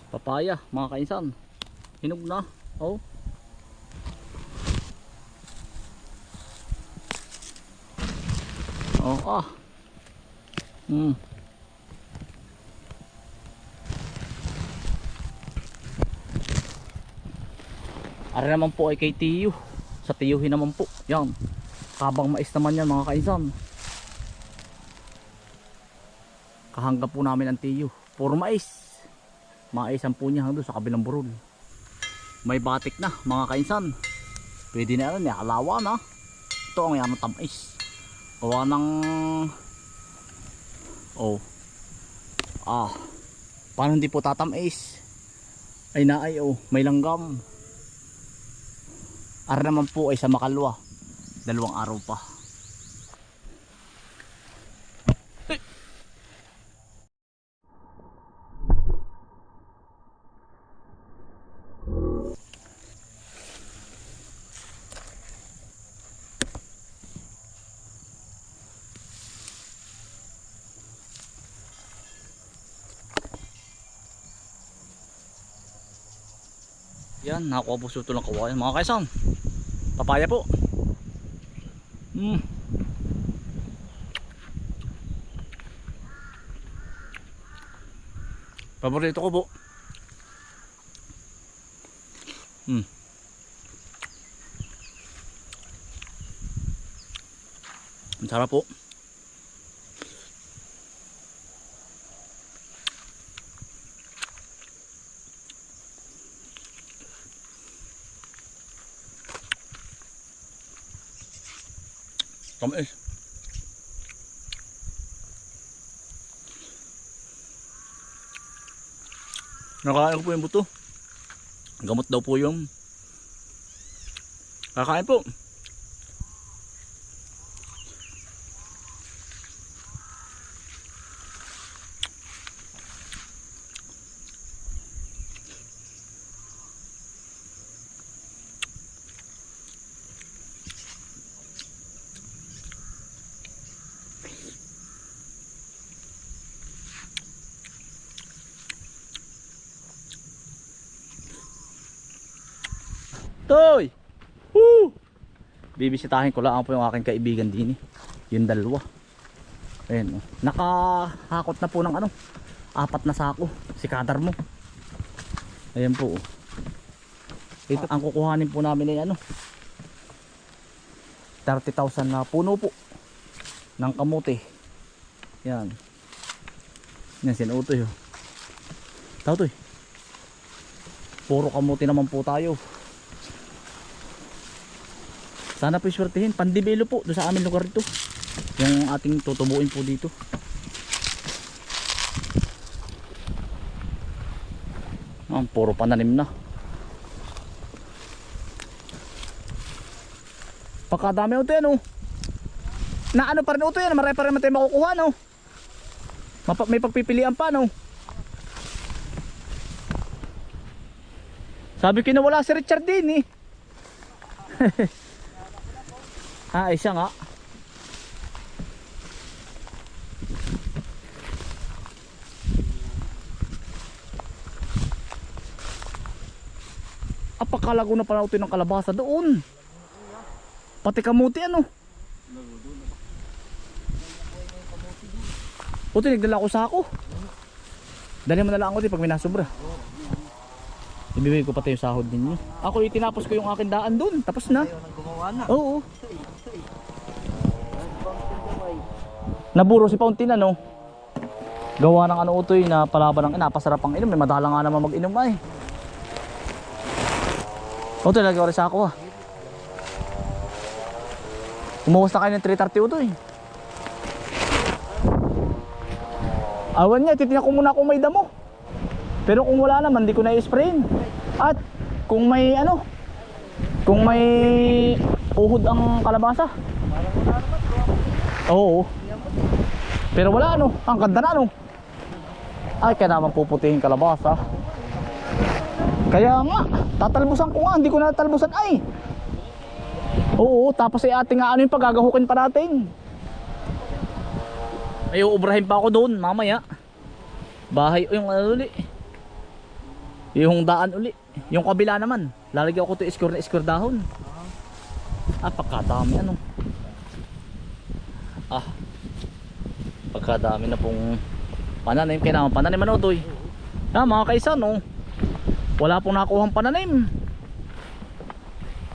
Papaya mga kainsan. Hinog na. Oh. Oh ah. Ara naman po ay kay Tiyo. Sa tiyuhin naman po. Yan. Kabang mais naman yan mga kainsan. Kahangga po namin ang Tiyo. Puro mais. Maisan po niya hanggang sa kabilang burol. May batik na mga kainsan. Pwede na yan. Alawa na. Ito ang yan ng tamis. Gawa ng paano hindi po tatamis? Ay naay may langgam. Ara naman po ay sa makalwa. 2 araw pa. Yan, nakakuha po suto ng kawayan mga kaisan. Papaya po. Paborito ko po. Ang sarap po. Tamis. Nakain ko po yung buto. Gamot daw po yung kakain po. Toy! Woo! Bibisitahin ko lang po yung aking kaibigan din yung dalawa. Ayan, nakahakot na po ng 4 na sako si kadar mo. Ayan po. Ito ang kukuhanin po namin ay 30,000 na puno po ng kamote. Yan. Yan sinutoy. Tawtoy. Puro kamote naman po tayo. Sana po iswertihin. Pandibelo po doon sa amin lugar ito. Yung ating tutubuin po dito. Puro pananim na. Pagkadami ito yan na pa rin ito yan. Marami pa rin natin makukuha may pagpipilian pa Sabi ko na wala si Richard din isa nga. Apakalago na pala ito ng kalabasa doon. Pati kamuti Puti nagdala ko sako. Dali mo na lang ako pag may nasobra. Ibibigay ko pati yung sahod ninyo. Ako itinapos ko yung aking daan doon. Tapos na. Oo. Naburo si Fountain gawa ng utoy na palaban ng napasarap ang inom. May madala nga naman mag-inom ay. Utoy, lagi oras ako Umuwas na kayo ng 3:30 utoy. Awan niya, titiyak ko muna kung may damo. Pero kung wala naman, di ko na i-sprayin. At kung may kung may uhod ang kalabasa. Oo. Pero wala ang ganda na Ay, kaya naman puputihin kalabasa. Kaya nga, tatalbusan ko nga, hindi ko na natalbusan ay. Oo, tapos ay ating yung paggagahukin pa natin. Ay, uubrahin pa ako doon mamaya. Bahay yung Yung daan uli. Yung kabila naman. Lalagyan ko ito square na square dahon. Pagkadami ano. Pagkadami na pong pananim. Kailangan pananim ano to eh. Mga kaisa no. Wala pong nakuhang pananim.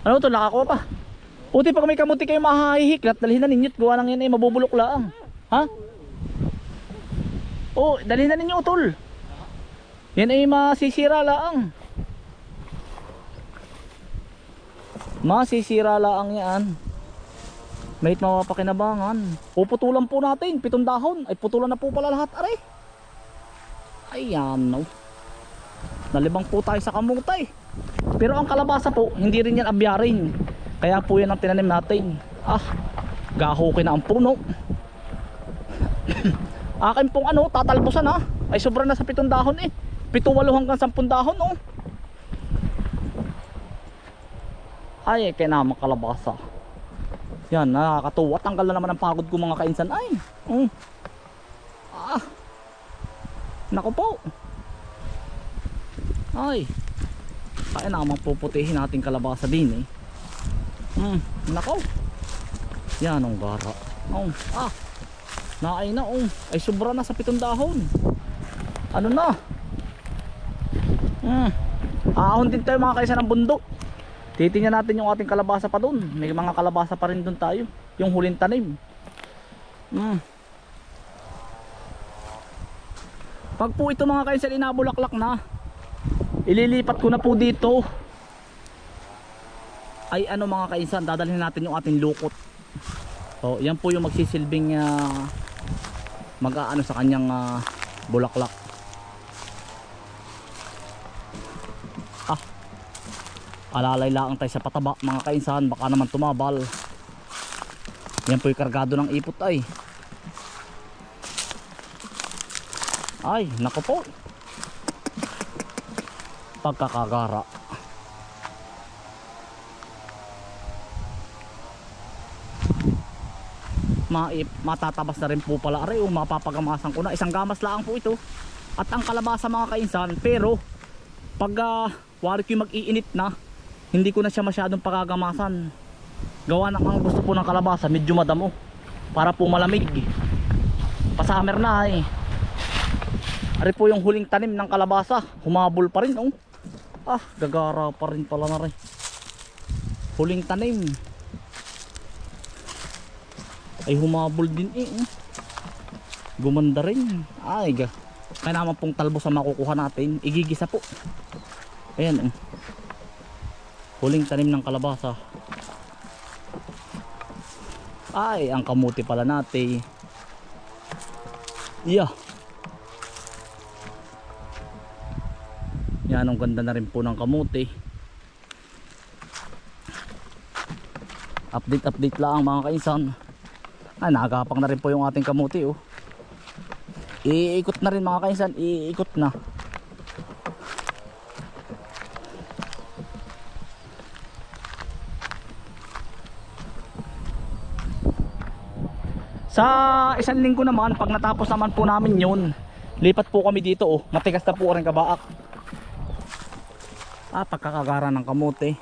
Ano to, nakakuha pa. Puti pag may kamuti kayo mahahihiklat, dalhin na ninyo. Gawa lang yan ay mabubulok lang. Ha? Dalhin na ninyo utol. Yan ay masisira lang. Masisira lang yan. May mapapakinabangan. Puputulan po natin, 7 dahon. Ay putulan na po pala lahat, aray. Ayan no. Nalibang po tayo sa kamutay. Pero ang kalabasa po, hindi rin yan abyarin. Kaya po yan ang tinanim natin. Gahukin na ang puno. Akin pong tatalbusan ha. Ay sobra na sa 7 dahon eh. 7-8 hanggang 10 dahon oh. Ay kaya naman kalabasa. Yan, nakakatuwa. Tanggal na naman ang pagod ko mga kainsan. Ay naku po. Ay kaya naman puputihin natin kalabasa din eh. Nako. Yan ang gara. Naay na ay sobra na sa 7 dahon. Ano na? Ahon din tayo mga kaisa ng bundok. Titingnan natin yung ating kalabasa pa dun. May mga kalabasa pa rin dun tayo. Yung huling tanim. Pag po ito mga kaisa inabulaklak na, ililipat ko na po dito. Ay mga kainsan, dadalhin natin yung ating lukot. Yan po yung magsisilbing mag-aano sa kanyang bulaklak. Alalay lang tayo sa pataba mga kainsan, baka naman tumabal. Yan po yung kargado ng ipot ay. Ay nako po. Pagkakagara. Matatabas na rin po pala aray mapapagamasan ko na. Isang gamas lang po ito. At ang kalabasa mga kainsan, pero pag wari ko mag-iinit na, hindi ko na siya masyadong pagagamasan. Gawa ng ang gusto po ng kalabasa medyo madamo para po malamig. Pasamer na eh. Ari po yung huling tanim ng kalabasa, humabol pa rin gagara pa rin pala na rin. Huling tanim ay humabol din gumanda rin. Kaya naman pong talbos ang makukuha natin, igigisa po. Ayan huling tanim ng kalabasa. Ay ang kamuti pala natin. Yan ang ganda na rin po ng kamuti. Update lang mga kainsan. Nakagapang na rin po yung ating kamuti Iikot na rin mga kainsan, iikot na. Sa isang linggo naman, pag natapos naman po namin yun, lipat po kami dito matigas na po rin kabaak. Pagkakagara ng kamote.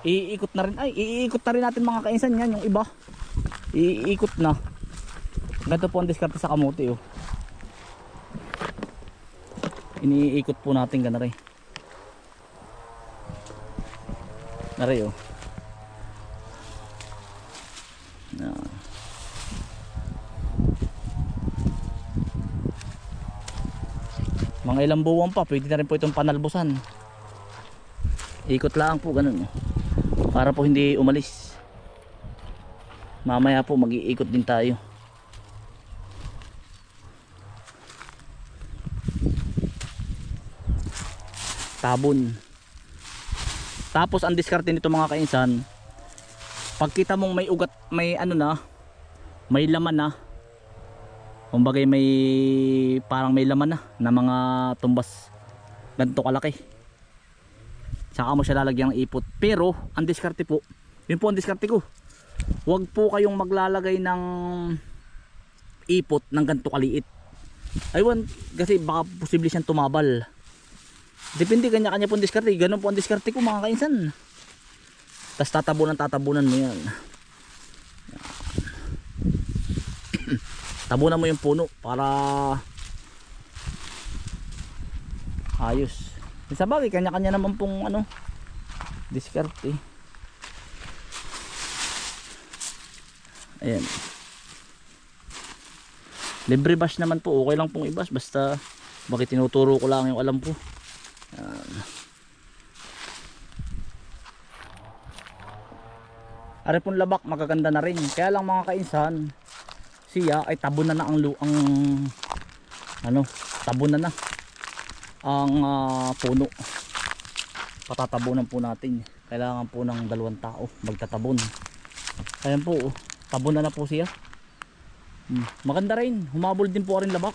Iikot na rin. Iikot na rin natin mga kainsan yan, yung iba. Iikot na. Ganito po ang diskarte sa kamote Iniikot po natin ganun rin. Naray mga ilang buwan pa pwede na rin po itong panalbusan. Ikot lang po ganun para po hindi umalis. Mamaya po mag-iikot din tayo. Tabon. Tapos ang diskarte nito mga kainsan, pagkita mong may ugat, may may laman na, kumbaga may parang may laman na mga tumbas ganito kalaki, saka mo siya lalagyan ng ipot. Pero ang diskarte po, yun po ang diskarte ko, huwag po kayong maglalagay ng ipot ng ganito kaliit. Aywan, kasi baka posible siyang tumabal. Depende, kanya-kanya po ang diskarte. Ganun po ang diskarte ko mga kainsan. Tapos tatabunan mo yan. Tabunan mo yung puno para ayos. Sa bagay, kanya-kanya naman pong ano, diskarte. Ayan. Libre bash naman po, okay lang pong i-bash, basta bakit tinuturo ko lang yung alam ko. Are pong labak, magaganda na rin. Kaya lang mga kainsan, siya ay tabon na ang tabon na ang puno. Patatabunan po natin. Kailangan po ng 2 tao magtatabon. Ayan po, tabon na po siya. Maganda rin, humabol din po rin labak.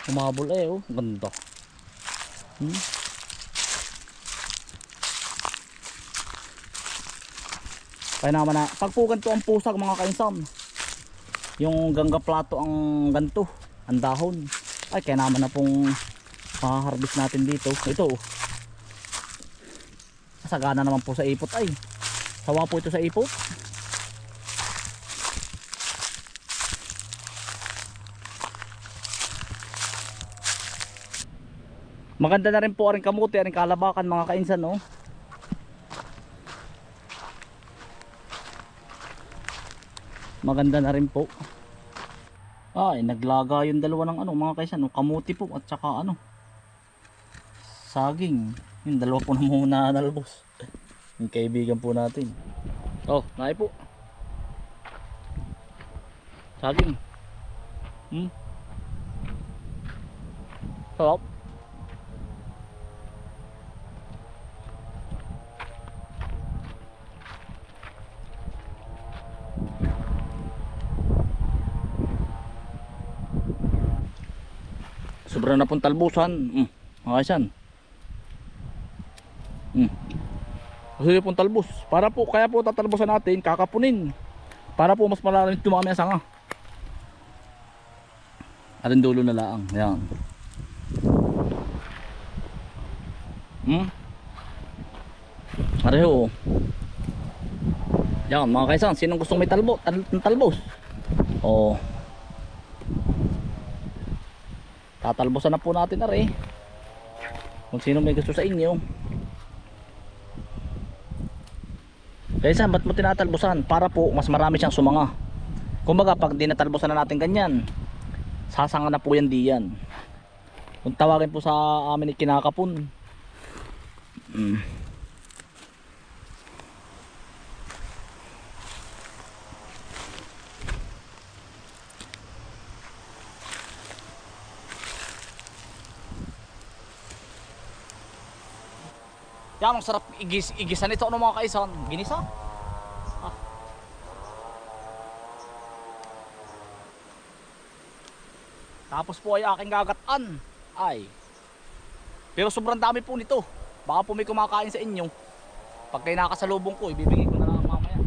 Humabol ganda. Kaya naman na, pag po ganito ang pusag mga kainsan, yung gangga plato ang ganto, ang dahon, ay kaya naman na pong mahaharbis natin dito. Ito, sagana naman po sa ipot ay. Sawa po ito sa ipot. Maganda na rin po ang kamuti, ang kalabakan mga kainsan, no? Maganda na rin po. Ay, naglaga yung dalawa ng mga kainsan, no? Kamuti po at saka saging. Yung dalawa po na muna nalbos. Yung kaibigan po natin. Nai po. Saging. Sarap. Sobra na pong talbusan. Ayos. Kasi pong talbos. Kaya po tatalbosan natin, kakapunin. Para po mas malalim tumami ang sanga. Arin dulo na laang. Yan. Pareho. Yan mga kaisan, sinong gustong may talbos? Tatalbosan na po natin kung sino may gusto sa inyo. Kaya ba't mo tinatalbosan? Para po mas marami siyang sumanga. Kumbaga pag di natalbosan na natin ganyan, sasanga na po yan diyan. Kung tawagin po sa amin kinakapon. Yan, ang sarap igisa nito mga kaisan. Ginisa. Tapos po ay aking gagatan. Pero sobrang dami po nito. Baka po may kumakain sa inyo. Pag kayo nakasalubong ko, ibibigay ko na lang mamaya.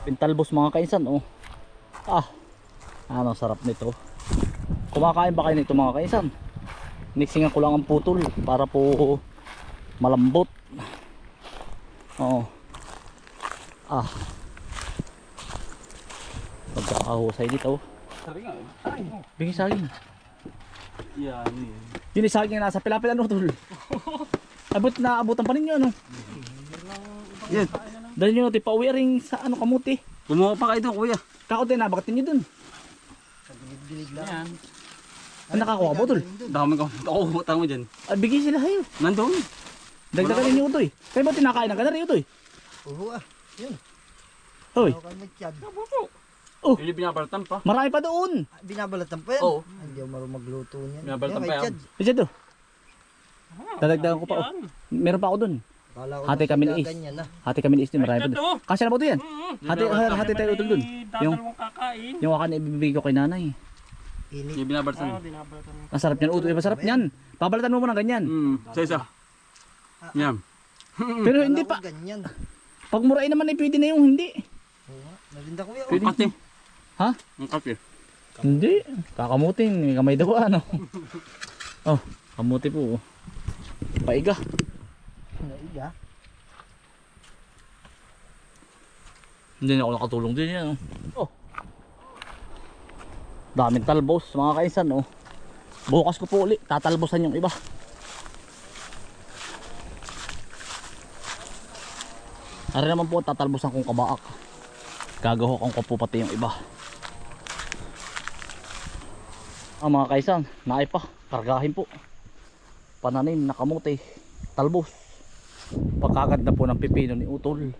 Pintalbos mga kainsan, oh. Ah, ano sarap nito. Kumakain ba kayo nito mga kainsan? Nixingan ko lang ang putol para po malambot. Oo. Ah. Pagkakahusay dito. Sabi nga, ay, Bigay saging. yan, yan. Yun yung saging na nasa pilapil ano tol. Abot na abutan pa ninyo ano. Yan. Dahil nyo natin pauwi rin sa ano kamuti. Kumuha pa kayo doon, kuya. Kako din nabakatin nyo dun. Yan. Ano nakakuha mo tol? Dami ka. Ako, utang mo dyan. Ah, bigay sila hayo. Nandun. Dagdagan ninyo utoy. Kaya ba tinakain ng kanari utoy? Oo yun. Hoy. Ako kay Mitchad. Oh. Hindi binabalatan pa. Marami pa doon. Binabalatan pa yan. Oo. Hindi ako marunong magluto niyan. Binabalatan Yan, pa yan. Mitchad. Diyan to. Dadagdagan ko pa oh. Meron pa ako doon. Kala ko Hati kami ni Ace. ganyan na. Hati kami ni Istin, marami pa doon. Kasi na ba ito yan? Hati tayo utol doon. Yung akan ibibigay ko kay nanay. Init. Hindi binabalatan. Ang sarap niyan utoy, masarap niyan. Babalatan mo muna ganyan. Sa isa. Yan. Pero hindi Kala ko pa. ganyan. Pag murain naman ay pwede na yung hindi. Oo nga. Nalinda ko yan. Ang kati. Ha? Ang kati. Hindi. Kakamutin. May kamay daw ano. Oh, kamuti po. Paiga. Naiga. Hindi na ako nakatulong din yan. Oh. Daming talbos mga kaisan oh. Bukas ko po ulit. Tatalbosan yung iba. Ari naman po tatalbosan kong kabaak. Gagahokan ko po pati yung iba. Ang mga kaisan, naay pa. Kargahin po. Pananim na kamote. Talbos. Pagkaganda po ng pipino ni Utol.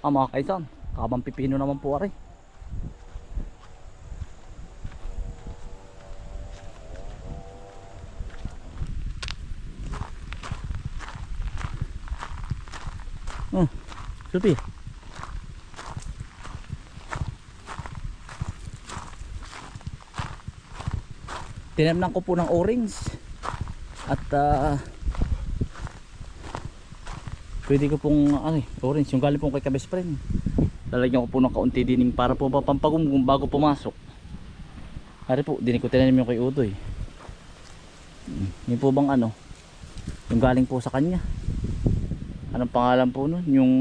Ang mga kaisan, kabang pipino naman po ari. Oh, Supi. Tinamnan ko po ng orange at pwede ko pong orange yung galing pong kay ka-best friend. Lalagyan ko po ng kaunti dining para po pampagumgum bago pumasok. Ari po, dinig ko tinanim yung kay Utoy. Yun po bang yung galing po sa kanya. Anong pangalan po nun? Yung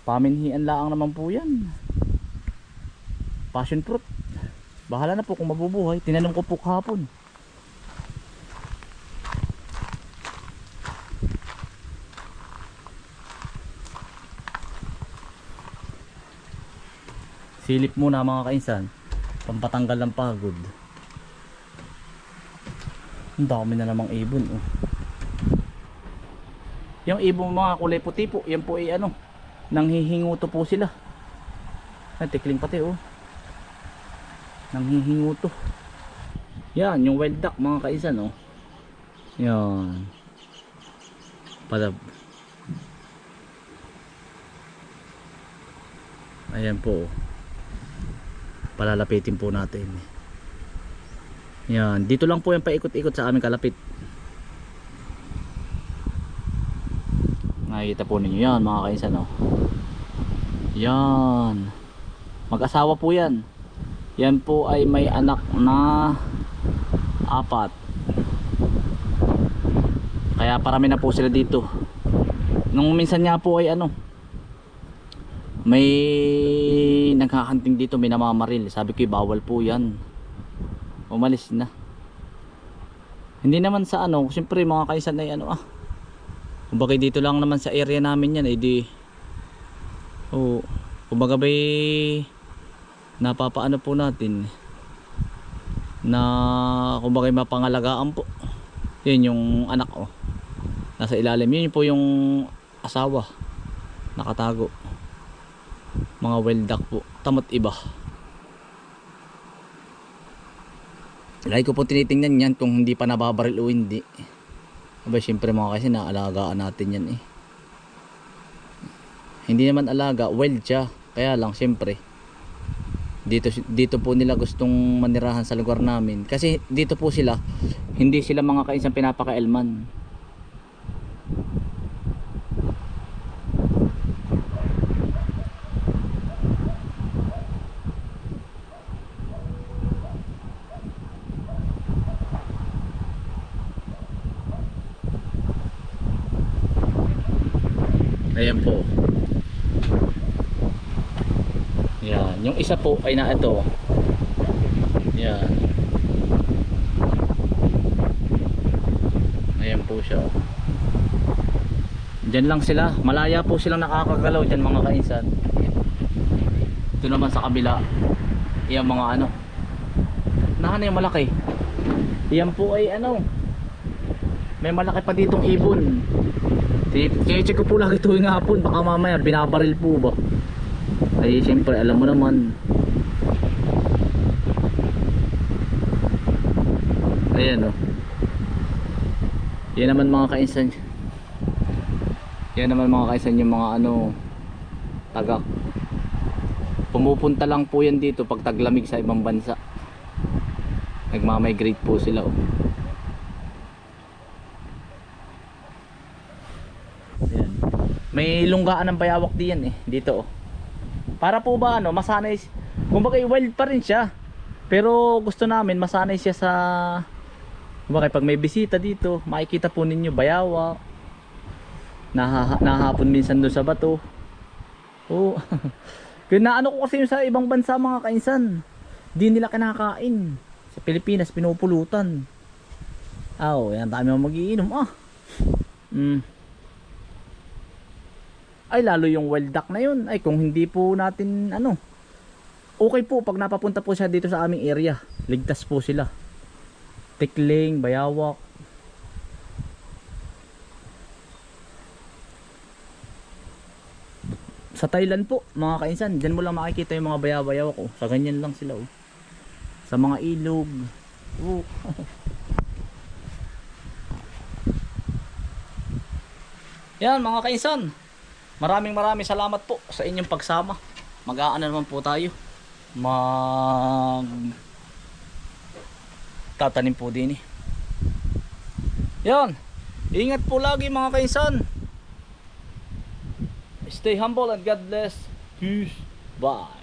paminhian laang naman po yan. Passion fruit. Bahala na po kung mabubuhay. Tinanong ko po kahapon. Silip muna mga kainsan. Pampatanggal ng pagod. Ang dami na namang ibon oh. Yung ibon mga kulay puti po. Yan po ay nanghihinguto po sila. Tikling pati oh. Nanghihinguto. Yan yung wild duck mga kaisan oh. Yan. Palab. Ayan po oh. Palalapitin po natin. Yan, dito lang po yung paikot-ikot sa aming kalapit. Nakikita po ninyo yan mga kainsan oh. Yan. Mag-asawa po yan. Yan po ay may anak na 4. Kaya parami na po sila dito. Nung minsan nga po ay may naghahanting dito, may namamaril. Sabi ko bawal po yan. Umalis na. Hindi naman sa siyempre mga kaisan ay kumbaga dito lang naman sa area namin yan di kumbaga bay napapaano po natin na kumbaga mapangalagaan po. Yun yung anak nasa ilalim. Yun po yung asawa nakatago. Mga wild duck po, tamot iba. Lagi ko po tinitingnan yan kung hindi pa nababaril o hindi. Aba syempre mga kasi naalagaan natin yan Hindi naman alaga, wild siya. Kaya lang syempre dito po nila gustong manirahan sa lugar namin. Kasi dito po sila, hindi sila mga kainsan pinapakaelman. Ayan po. Yan. Yung isa po ay na ito. Yan. Ayan po siya. Diyan lang sila. Malaya po silang nakakagalaw dyan mga kainsan. Ito naman sa kabila. Yan mga ano. Nahan yung malaki. Yan po ay ano. May malaki pa ditong ibon. Check ko po lagi tuwing hapon. Baka mamaya binabaril po ba. Ay siyempre alam mo naman. Ayan o. Yan naman mga kainsan. Yan naman mga kainsan yung mga ano tagak. Pumupunta lang po yan dito pag taglamig sa ibang bansa. Nagmamigrate po sila oh. Ayan. May lunggaan ng bayawak diyan eh dito oh. Para po ba ano masanay, kumbaga wild pa rin siya. Pero gusto namin masanay siya sa, kumbaga pag may bisita dito, makikita po ninyo bayawak. Nahahapon minsan doon sa bato. Oh. Kaya naano ko kasi yung sa ibang bansa mga kainsan, di nila kinakain. Sa Pilipinas pinupulutan. Aw, yan dami mga magiinom ah. Ay lalo yung wild duck na yun. Ay kung hindi po natin ano, okay po pag napapunta po siya dito sa aming area. Ligtas po sila. Tikling, bayawak. Sa Thailand po mga kainsan, dyan mo lang makikita yung mga bayawak oh. Sa ganyan lang sila oh. Sa mga ilog oh. Yan mga kainsan, maraming salamat po sa inyong pagsama. Mag-aano naman po tayo, tatanim po din eh. Yan, ingat po lagi mga kainsan. Stay humble and God bless. Peace. Bye.